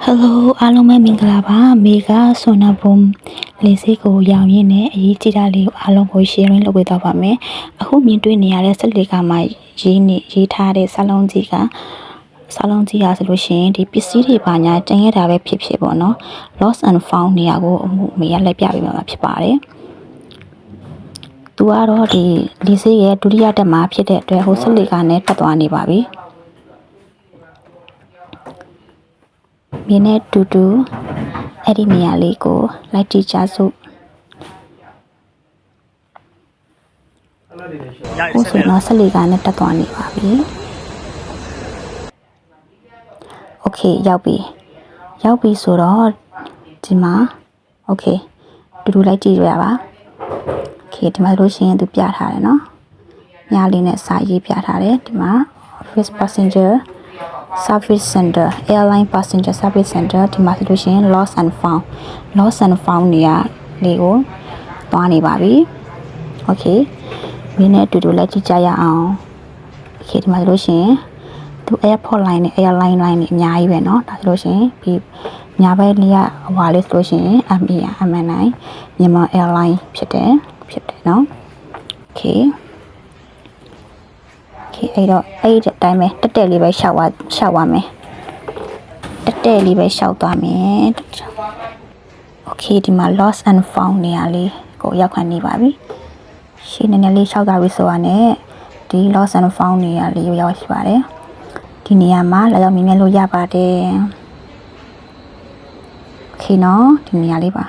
Hello အားလုံးပဲမင်္ဂလာပါမေကဆွန်နာဘုံလေးစိတ်ကိုရောင်ရင်းနဲ့အရေးကြီးတာလေးကိုအားလုံးကို sharing လုပ်ပေးတော့ပါမယ်အခုမြင်တွေ့နေရတဲ့ဆက်လေကမှာရေးထားတဲ့စာလုံးကြီးကဆိုလို့ရှိရင်ဒီပစ္စည်းတွေပါညာတင်ရတာပဲဖြစ်ပေါ့နော် lost and found နေရာကိုအမှုမေရလက်ပြပေးမှာဖြစ်ပါတယ်သူကတော့ဒီလေးစိတ်ရဲ့ဒုတိယတက်မှာဖြစ်တဲ့အတွက်ဟိုဆက်လေကနဲ့တက်သွားနေပါပြီမြင်းနဲ့တူတူအဲ့ဒီနေရာလေးကိုလိုက်ကြည့်ကြစို့ဟိုဆိုတော့ဆက်လီကနဲ့တက်သွားနေပါပြီโอเคရောက်ပြီဆိုတော့ဒီမှာโอเคတူတူလိုက်ကြည့်ရပါโอเคဒီမှာလို့ရှိရင်သူပြထားတယ်နော်ညာလေးနဲ့စာရေးပြထားတယ်ဒီမှာ office passenger service center airline passenger service center ဒီမှာဆိုလို့ရှိရင် lost and found နေရာလေးကိုသွားနေပါပြီโอเคမင်းနဲ့အတူတူလိုက်ကြည့်ကြရအောင်โอเคဒီမှာဆိုလို့ရှိရင်သူ airport line နဲ့ airline line တွေအများကြီးပဲเนาะဒါဆိုလို့ရှိရင်ဒီညာဘက်လေးကဟွာလေးဆိုလို့ရှိရင် MNI မြန်မာ airline ဖြစ်တယ်เนาะโอเคအဲ့တော့အဲ့ဒီအတိုင်းပဲတက်တက်လေးပဲရှောက်သွားမယ်တက်တက်လေးပဲရှောက်သွားမယ်โอเคဒီမှာ lost and found နေရာလေးကိုရောက်ခဏနေပါပြီရှင်းနေနေလေးရှောက်သွားပြီဆိုတာနဲ့ဒီ lost and found နေရာလေးကိုရောက်ရှိပါတယ်ဒီနေရာမှာလာရောက်မြင်လို့ရပါတယ်โอเคเนาะဒီနေရာလေးပါ